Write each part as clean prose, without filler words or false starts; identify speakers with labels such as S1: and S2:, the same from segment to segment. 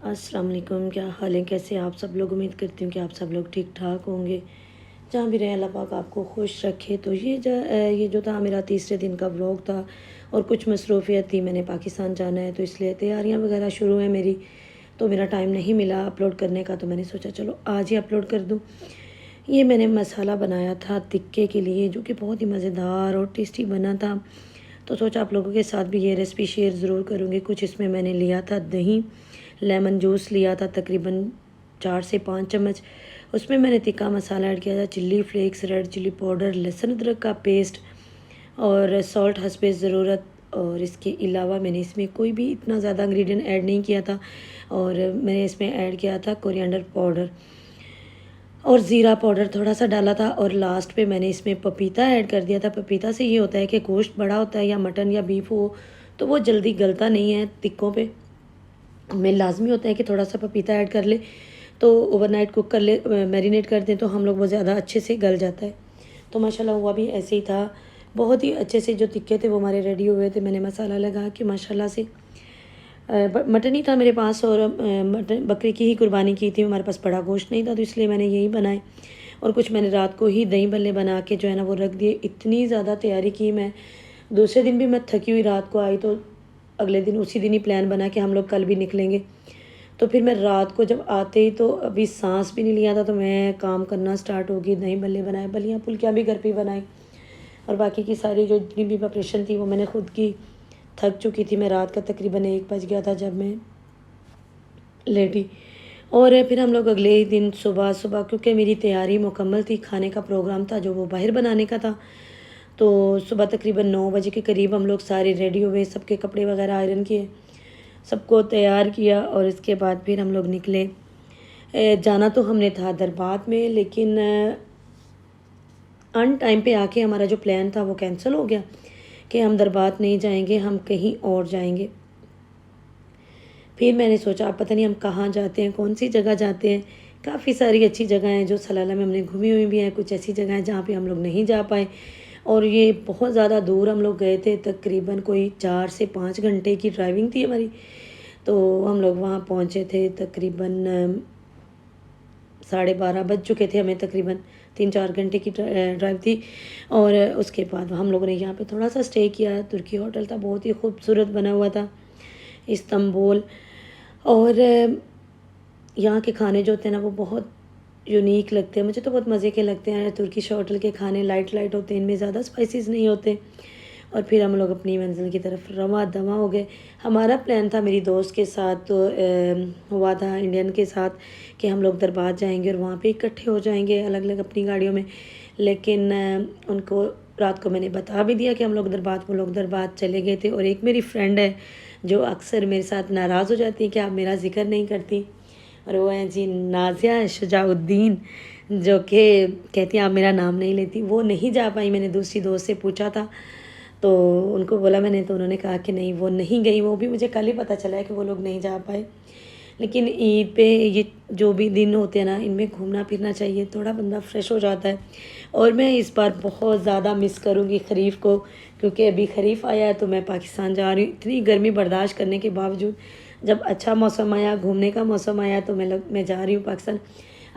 S1: अस्सलाम वालेकुम। क्या हाल है, कैसे आप सब लोग। उम्मीद करती हूँ कि आप सब लोग ठीक ठाक होंगे। जहाँ भी रहे अल्लाह पाक आपको खुश रखे। तो ये जो था मेरा तीसरे दिन का व्लॉग था और कुछ मसरूफियत थी, मैंने पाकिस्तान जाना है तो इसलिए तैयारियाँ वगैरह शुरू हैं मेरी, तो मेरा टाइम नहीं मिला अपलोड करने का, तो मैंने सोचा चलो आज ही अपलोड कर दूँ। ये मैंने मसाला बनाया था टिक्के के लिए, जो कि बहुत ही मज़ेदार और टेस्टी बना था, तो सोचा आप लोगों के साथ भी ये रेसिपी शेयर ज़रूर करूँगी। कुछ इसमें मैंने लिया था दही, लेमन जूस लिया था तकरीबन 4 से 5 चम्मच। उसमें मैंने तिक्का मसाला ऐड किया था, chilli flakes, red chilli powder, लहसुन अदरक का पेस्ट और सॉल्ट हस्बे ज़रूरत। और इसके अलावा मैंने इसमें कोई भी इतना ज़्यादा इंग्रेडिएंट ऐड नहीं किया था। और मैंने इसमें ऐड किया था कोरिएंडर पाउडर और ज़ीरा पाउडर थोड़ा सा डाला था। और लास्ट पे मैंने इसमें पपीता ऐड कर दिया था। पपीता से ये होता है कि गोश्त बड़ा होता है या मटन या बीफ हो तो वो जल्दी गलता नहीं है टिक्कों पे। हमें लाजमी होता है कि थोड़ा सा पपीता ऐड कर ले, तो ओवरनाइट कुक कर ले, मैरिनेट कर दें तो हम लोग वो ज़्यादा अच्छे से गल जाता है। तो माशाल्लाह हुआ भी ऐसे ही था। बहुत ही अच्छे से जो टिक्के थे वो हमारे रेडी हुए थे। मैंने मसाला लगा के माशाल्लाह से मटन ही था मेरे पास और मटन बकरी की ही कुर्बानी की थी। हमारे पास बड़ा गोश्त नहीं था तो इसलिए मैंने यही बनाए। और कुछ मैंने रात को ही दही भल्ले बना के जो है ना वो रख दिए। इतनी ज़्यादा तैयारी की मैं, दूसरे दिन भी मैं थकी हुई रात को आई, तो अगले दिन उसी दिन ही प्लान बना कि हम लोग कल भी निकलेंगे। तो फिर मैं रात को जब आते ही तो अभी सांस भी नहीं लिया था, तो मैं काम करना स्टार्ट हो गई। दही भल्ले बनाए, बलियाँ फुल्कियाँ भी घर पे बनाई और बाकी की सारी जो जितनी भी प्रिपरेशन थी वो मैंने खुद की। थक चुकी थी मैं, रात का तकरीबन 1 बज गया था जब मैं लेटी। और फिर हम लोग अगले ही दिन सुबह सुबह, क्योंकि मेरी तैयारी मुकम्मल थी, खाने का प्रोग्राम था जो वो बाहर बनाने का था, तो सुबह तकरीबन 9 बजे के करीब हम लोग सारे रेडी हुए, सबके कपड़े वगैरह आयरन किए, सबको तैयार किया और इसके बाद फिर हम लोग निकले। जाना तो हमने था दरबार में, लेकिन अन टाइम पे आके हमारा जो प्लान था वो कैंसिल हो गया कि हम दरबार नहीं जाएंगे, हम कहीं और जाएंगे। फिर मैंने सोचा अब पता नहीं हम कहाँ जाते हैं, कौन सी जगह जाते हैं। काफ़ी सारी अच्छी जगह हैं जो सलाला में हमने घूमी हुई भी हैं, कुछ ऐसी जगह हैं जहाँ पे हम लोग नहीं जा पाए। और ये बहुत ज़्यादा दूर हम लोग गए थे, तकरीबन कोई 4 से 5 घंटे की ड्राइविंग थी हमारी। तो हम लोग वहाँ पहुँचे थे तकरीबन 12:30 बज चुके थे हमें, तकरीबन 3-4 घंटे की ड्राइव थी। और उसके बाद हम लोगों ने यहाँ पे थोड़ा सा स्टे किया। तुर्की होटल था, बहुत ही खूबसूरत बना हुआ था, इस्तांबुल। और यहाँ के खाने जो होते हैं ना वो बहुत यूनिक लगते हैं, मुझे तो बहुत मज़े के लगते हैं। तुर्किश होटल के खाने लाइट लाइट होते हैं, इनमें ज़्यादा स्पाइसेस नहीं होते। और फिर हम लोग अपनी मंजिल की तरफ रवा दवा हो गए। हमारा प्लान था मेरी दोस्त के साथ, तो हुआ था इंडियन के साथ कि हम लोग दरबार जाएंगे और वहाँ पे इकट्ठे हो जाएंगे अलग अलग अपनी गाड़ियों में। लेकिन उनको रात को मैंने बता भी दिया कि हम लोग दरबार, वो लोग दरबार चले गए थे। और एक मेरी फ्रेंड है जो अक्सर मेरे साथ नाराज़ हो जाती है कि आप मेरा जिक्र नहीं करती, और वो है जी नाज़िया शुजाउद्दीन, जो कि कहती हैं आप मेरा नाम नहीं लेती। वो नहीं जा पाई, मैंने दूसरी दोस्त से पूछा था तो उनको बोला मैंने, तो उन्होंने कहा कि नहीं वो नहीं गई। वो भी मुझे कल ही पता चला है कि वो लोग नहीं जा पाए। लेकिन ईद पे ये जो भी दिन होते हैं ना, इनमें घूमना फिरना चाहिए, थोड़ा बंदा फ्रेश हो जाता है। और मैं इस बार बहुत ज़्यादा मिस करूँगी खरीफ को, क्योंकि अभी खरीफ आया है तो मैं पाकिस्तान जा रही हूँ। इतनी गर्मी बर्दाश्त करने के बावजूद जब अच्छा मौसम आया, घूमने का मौसम आया, तो मैं जा रही हूँ पाकिस्तान।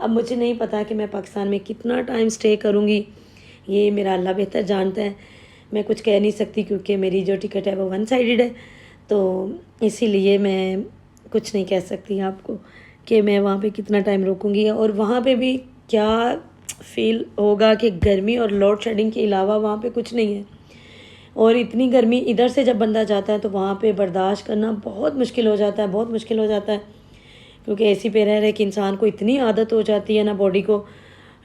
S1: अब मुझे नहीं पता कि मैं पाकिस्तान में कितना टाइम स्टे करूँगी, ये मेरा अल्लाह बेहतर जानता है। मैं कुछ कह नहीं सकती क्योंकि मेरी जो टिकट है वो वन साइडेड है, तो इसीलिए मैं कुछ नहीं कह सकती आपको कि मैं वहाँ पे कितना टाइम रुकूँगी। और वहाँ पे भी क्या फ़ील होगा कि गर्मी और लोड शेडिंग के अलावा वहाँ पे कुछ नहीं है। और इतनी गर्मी इधर से जब बंदा जाता है तो वहाँ पे बर्दाश्त करना बहुत मुश्किल हो जाता है, बहुत मुश्किल हो जाता है। क्योंकि एसी पे रह रहे कि इंसान को इतनी आदत हो जाती है ना बॉडी को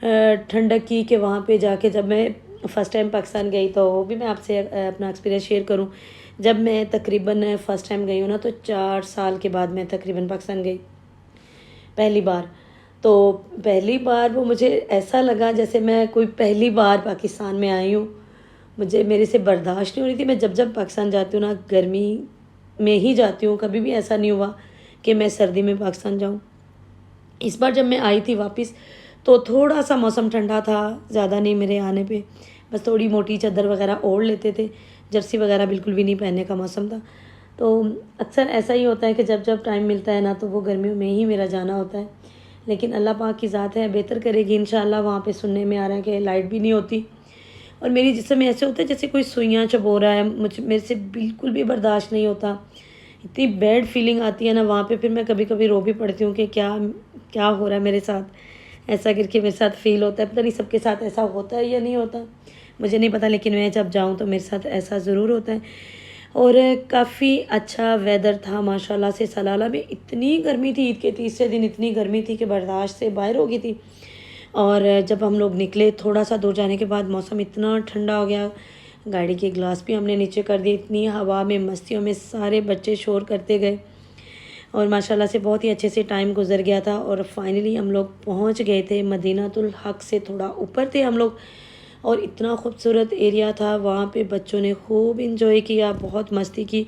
S1: ठंडक की, कि वहाँ पे जाके जब मैं फ़र्स्ट टाइम पाकिस्तान गई, तो वो भी मैं आपसे अपना एक्सपीरियंस शेयर करूँ। जब मैं तकरीबन फ़र्स्ट टाइम गई हूँ ना, तो 4 साल के बाद मैं तकरीबन पाकिस्तान गई पहली बार। तो पहली बार वो मुझे ऐसा लगा जैसे मैं कोई पहली बार पाकिस्तान में आई हूँ। मुझे मेरे से बर्दाश्त नहीं हो रही थी। मैं जब जब पाकिस्तान जाती हूँ ना, गर्मी में ही जाती हूँ, कभी भी ऐसा नहीं हुआ कि मैं सर्दी में पाकिस्तान जाऊँ। इस बार जब मैं आई थी वापस, तो थोड़ा सा मौसम ठंडा था, ज़्यादा नहीं मेरे आने पे, बस थोड़ी मोटी चादर वगैरह ओढ़ लेते थे। जर्सी वगैरह बिल्कुल भी नहीं पहनने का मौसम था। तो अक्सर ऐसा ही होता है कि जब जब टाइम मिलता है ना तो वो गर्मियों में ही मेरा जाना होता है, लेकिन अल्लाह पाक की ज़ात है, बेहतर करेगी इंशाल्लाह। वहाँ पे सुनने में आ रहा है कि लाइट भी नहीं होती और मेरी जिस्म में ऐसे होता है जैसे कोई सुइयाँ चबो रहा है, मेरे से बिल्कुल भी बर्दाश्त नहीं होता। इतनी बैड फीलिंग आती है ना वहाँ पे, फिर मैं कभी कभी रो भी पड़ती हूँ कि क्या क्या हो रहा है मेरे साथ, ऐसा करके मेरे साथ फील होता है। पता नहीं सबके साथ ऐसा होता है या नहीं होता, मुझे नहीं पता, लेकिन मैं जब जाऊँ तो मेरे साथ ऐसा ज़रूर होता है। और काफ़ी अच्छा वेदर था माशाल्लाह से। सलाला में इतनी गर्मी थी, ईद के तीसरे दिन इतनी गर्मी थी कि बर्दाश्त से बाहर हो गई थी। और जब हम लोग निकले थोड़ा सा दूर जाने के बाद मौसम इतना ठंडा हो गया, गाड़ी के ग्लास भी हमने नीचे कर दिए। इतनी हवा में मस्तियों में सारे बच्चे शोर करते गए और माशाल्लाह से बहुत ही अच्छे से टाइम गुजर गया था। और फाइनली हम लोग पहुंच गए थे मदीनातुल हक से थोड़ा ऊपर थे हम लोग, और इतना खूबसूरत एरिया था वहाँ पे। बच्चों ने खूब इंजॉय किया, बहुत मस्ती की।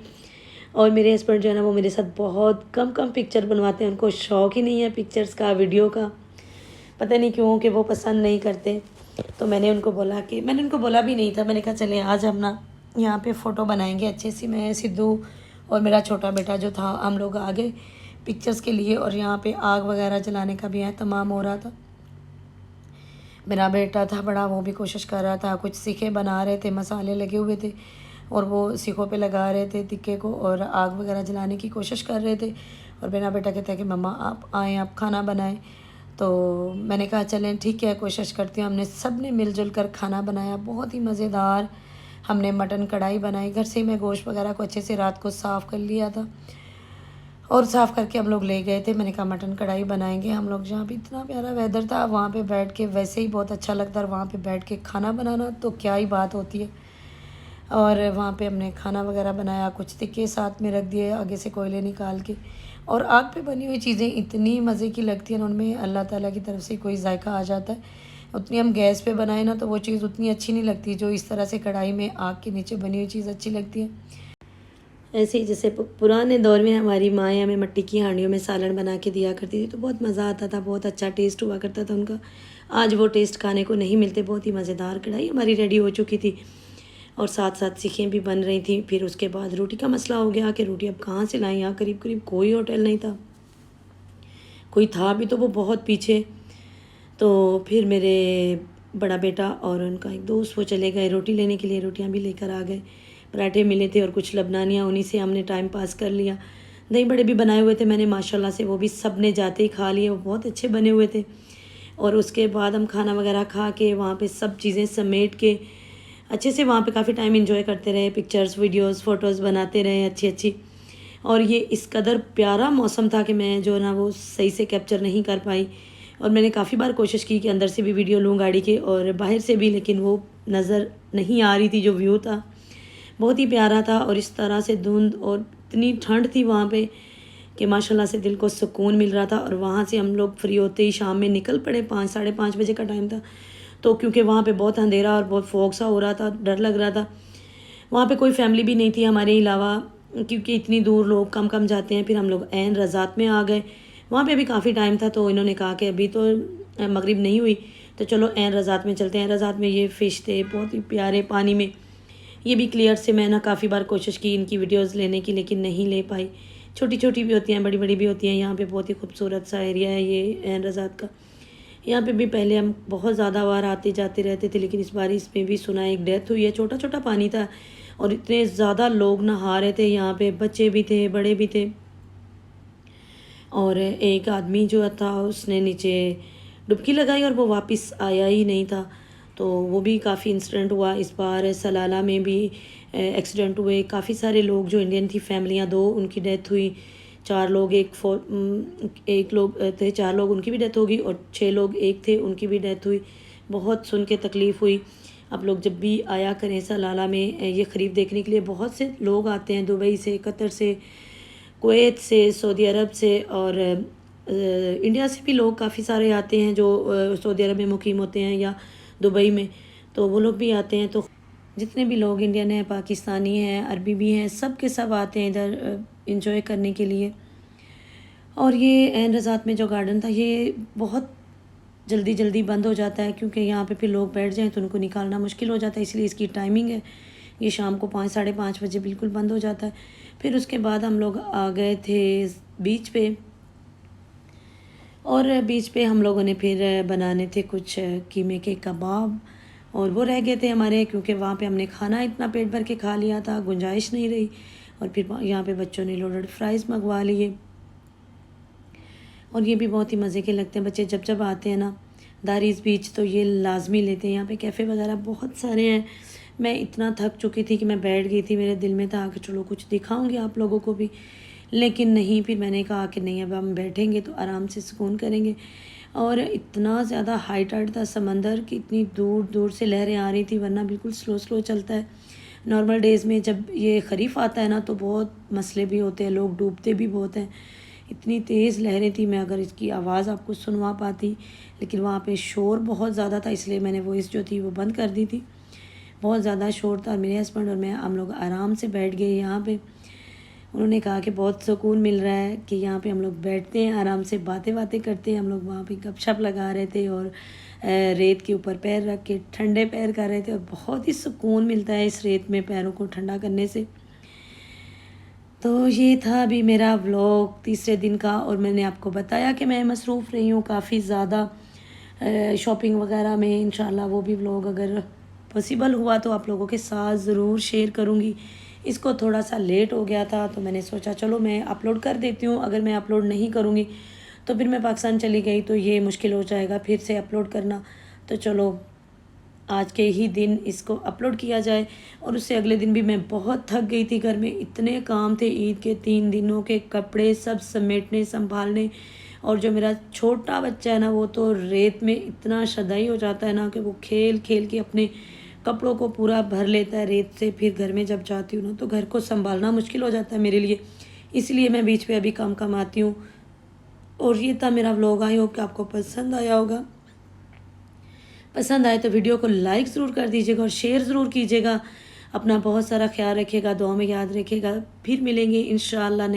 S1: और मेरे हस्बैंड जो है ना वो मेरे साथ बहुत कम कम पिक्चर बनवाते हैं, उनको शौक़ ही नहीं है पिक्चर्स का, वीडियो का, पता नहीं क्यों कि वो पसंद नहीं करते। तो मैंने उनको बोला भी नहीं था, मैंने कहा चले आज हम ना यहाँ पे फ़ोटो बनाएंगे अच्छे सी। मैं, सिद्धू और मेरा छोटा बेटा जो था, हम लोग आ गए पिक्चर्स के लिए। और यहाँ पे आग वगैरह जलाने का भी एहतमाम हो रहा था। मेरा बेटा था बड़ा, वो भी कोशिश कर रहा था, कुछ सीखे बना रहे थे, मसाले लगे हुए थे और वो सीखों पे लगा रहे थे तिक्के को और आग वगैरह जलाने की कोशिश कर रहे थे। और मेरा बेटा कहता है कि मम्मा आप आएँ, आप खाना बनाएं। तो मैंने कहा चलें ठीक है, कोशिश करती हूँ। हमने सब ने मिलजुल कर खाना बनाया, बहुत ही मज़ेदार। हमने मटन कढ़ाई बनाई, घर से ही मैं गोश्त वगैरह को अच्छे से रात को साफ़ कर लिया था और साफ़ करके हम लोग ले गए थे। मैंने कहा मटन कढ़ाई बनाएंगे हम लोग। जहाँ भी इतना प्यारा वेदर था वहाँ पे बैठ के, वैसे ही बहुत अच्छा लगता है, और वहाँ पे बैठ के खाना बनाना तो क्या ही बात होती है। और वहाँ पे हमने खाना वगैरह बनाया, कुछ तिक्के साथ में रख दिए आगे से कोयले निकाल के। और आग पे बनी हुई चीज़ें इतनी मज़े की लगती हैं, उनमें अल्लाह ताला की तरफ से कोई जायका आ जाता है। उतनी हम गैस पे बनाए ना तो वो चीज़ उतनी अच्छी नहीं लगती जो इस तरह से कढ़ाई में आग के नीचे बनी हुई चीज़ अच्छी लगती है। ऐसे ही जैसे पुराने दौर में हमारी माएँ हमें मिट्टी की हांडियों में सालन बना के दिया करती थी, तो बहुत मज़ा आता था, बहुत अच्छा टेस्ट हुआ करता था उनका। आज वो टेस्ट खाने को नहीं मिलते। बहुत ही मज़ेदार कढ़ाई हमारी रेडी हो चुकी थी और साथ साथ सीखें भी बन रही थी। फिर उसके बाद रोटी का मसला हो गया कि रोटी अब कहाँ से लाएं। यहाँ करीब करीब कोई होटल नहीं था, कोई था भी तो वो बहुत पीछे। तो फिर मेरे बड़ा बेटा और उनका एक दोस्त वो चले गए रोटी लेने के लिए, रोटियां भी लेकर आ गए। पराठे मिले थे और कुछ लबनानियाँ, उन्हीं से हमने टाइम पास कर लिया। दही बड़े भी बनाए हुए थे मैंने माशाल्लाह से, वो भी सब ने जाते ही खा लिए, वो बहुत अच्छे बने हुए थे। और उसके बाद हम खाना वगैरह खा के वहाँ पे सब चीज़ें समेट के अच्छे से वहाँ पे काफ़ी टाइम एंजॉय करते रहे, पिक्चर्स वीडियोस फ़ोटोज़ बनाते रहे अच्छी अच्छी। और ये इस कदर प्यारा मौसम था कि मैं जो ना वो सही से कैप्चर नहीं कर पाई। और मैंने काफ़ी बार कोशिश की कि अंदर से भी वीडियो लूँ गाड़ी के और बाहर से भी, लेकिन वो नज़र नहीं आ रही थी जो व्यू था। बहुत ही प्यारा था और इस तरह से धुंध और इतनी ठंड थी वहाँ पे कि माशाल्लाह से दिल को सुकून मिल रहा था। और वहाँ से हम लोग फ्री होते ही शाम में निकल पड़े, 5 साढ़े 5 बजे का टाइम था। तो क्योंकि वहाँ पे बहुत अंधेरा और बहुत फॉग सा हो रहा था, डर लग रहा था। वहाँ पे कोई फैमिली भी नहीं थी हमारे अलावा, क्योंकि इतनी दूर लोग कम कम जाते हैं। फिर हम लोग ऐन रज़ात में आ गए, वहाँ पे भी काफ़ी टाइम था। तो इन्होंने कहा कि अभी तो मगरिब नहीं हुई तो चलो ऐन रज़ात में चलते हैं। रज़ात में ये फ़िश थे बहुत ही प्यारे पानी में, ये भी क्लियर से मैं ना काफ़ी बार कोशिश की इनकी वीडियोस लेने की, लेकिन नहीं ले पाई। छोटी छोटी भी होती हैं, बड़ी बड़ी भी होती हैं। यहाँ पे बहुत ही खूबसूरत सा एरिया है ये ऐन रज़ात का। यहाँ पे भी पहले हम बहुत ज़्यादा बार आते जाते रहते थे, लेकिन इस बार इसमें भी सुना एक डेथ हुई है। छोटा छोटा पानी था और इतने ज़्यादा लोग नहा रहे थे यहाँ पे, बच्चे भी थे बड़े भी थे। और एक आदमी जो था उसने नीचे डुबकी लगाई और वो वापस आया ही नहीं था। तो वो भी काफ़ी इंसिडेंट हुआ। इस बार सलाला में भी एक्सीडेंट हुए, काफ़ी सारे लोग जो इंडियन थी फैमिलियाँ, 2 उनकी डेथ हुई। 4 लोग एक लोग थे, 4 लोग उनकी भी डेथ होगी और 6 लोग एक थे उनकी भी डेथ हुई। बहुत सुन के तकलीफ़ हुई। आप लोग जब भी आया करें सलाला में ये ख़रीब देखने के लिए, बहुत से लोग आते हैं दुबई से, कतर से, कुवैत से, सऊदी अरब से और इंडिया से भी लोग काफ़ी सारे आते हैं जो सऊदी अरब में मुकीम होते हैं या दुबई में, तो वो लोग भी आते हैं। तो जितने भी लोग इंडियन हैं, पाकिस्तानी हैं, अरबी भी हैं, सब के सब आते हैं इधर इंजॉय करने के लिए। और ये ऐन रज़ात में जो गार्डन था ये बहुत जल्दी जल्दी बंद हो जाता है, क्योंकि यहाँ पे फिर लोग बैठ जाएं तो उनको निकालना मुश्किल हो जाता है, इसलिए इसकी टाइमिंग है ये शाम को 5 साढ़े 5 बजे बिल्कुल बंद हो जाता है। फिर उसके बाद हम लोग आ गए थे बीच पे, और बीच पे हम लोगों ने फिर बनाने थे कुछ कीमे के कबाब, और वो रह गए थे हमारे, क्योंकि वहाँ पे हमने खाना इतना पेट भर के खा लिया था, गुंजाइश नहीं रही। और फिर यहाँ पे बच्चों ने लोडेड फ्राइज़ मंगवा लिए, और ये भी बहुत ही मज़े के लगते हैं। बच्चे जब जब आते हैं ना दारीज़ बीच तो ये लाजमी लेते हैं। यहाँ पे कैफ़े वगैरह बहुत सारे हैं। मैं इतना थक चुकी थी कि मैं बैठ गई थी, मेरे दिल में था कि चलो कुछ दिखाऊंगी आप लोगों को भी, लेकिन नहीं, फिर मैंने कहा कि नहीं, अब हम बैठेंगे तो आराम से सुकून करेंगे। और इतना ज़्यादा हाई टाइड था समंदर कि इतनी दूर दूर से लहरें आ रही थी, वरना बिल्कुल स्लो स्लो चलता है। नॉर्मल डेज़ में जब ये ख़रीफ आता है ना तो बहुत मसले भी होते हैं, लोग डूबते भी बहुत हैं। इतनी तेज़ लहरें थी, मैं अगर इसकी आवाज़ आपको सुनवा पाती, लेकिन वहाँ पे शोर बहुत ज़्यादा था, इसलिए मैंने वॉइस जो थी वो बंद कर दी थी। बहुत ज़्यादा शोर था। मेरे हस्बैंड और मैं हम लोग आराम से बैठ गए यहाँ पे। उन्होंने कहा कि बहुत सुकून मिल रहा है कि यहाँ पे हम लोग बैठते हैं, आराम से बातें बातें करते हैं। हम लोग वहाँ पे गपशप लगा रहे थे और रेत के ऊपर पैर रख के ठंडे पैर कर रहे थे, और बहुत ही सुकून मिलता है इस रेत में पैरों को ठंडा करने से। तो ये था अभी मेरा व्लॉग तीसरे दिन का, और मैंने आपको बताया कि मैं मसरूफ़ रही हूँ काफ़ी ज़्यादा शॉपिंग वगैरह में। इंशाल्लाह वो भी व्लॉग अगर पॉसिबल हुआ तो आप लोगों के साथ ज़रूर शेयर करूँगी। इसको थोड़ा सा लेट हो गया था तो मैंने सोचा चलो मैं अपलोड कर देती हूँ। अगर मैं अपलोड नहीं करूँगी तो फिर मैं पाकिस्तान चली गई तो ये मुश्किल हो जाएगा फिर से अपलोड करना। तो चलो आज के ही दिन इसको अपलोड किया जाए। और उससे अगले दिन भी मैं बहुत थक गई थी, घर में इतने काम थे, ईद के 3 दिनों के कपड़े सब समेटने संभालने। और जो मेरा छोटा बच्चा है ना वो तो रेत में इतना शदाई हो जाता है ना कि वो खेल खेल के अपने कपड़ों को पूरा भर लेता है रेत से। फिर घर में जब जाती हूँ ना तो घर को संभालना मुश्किल हो जाता है मेरे लिए, इसलिए मैं बीच पे अभी कम आती हूँ। और ये था मेरा व्लॉग, आई होप कि आपको पसंद आया होगा। पसंद आए तो वीडियो को लाइक ज़रूर कर दीजिएगा और शेयर ज़रूर कीजिएगा। अपना बहुत सारा ख्याल रखिएगा, दुआ में याद रखिएगा। फिर मिलेंगे इंशाअल्लाह।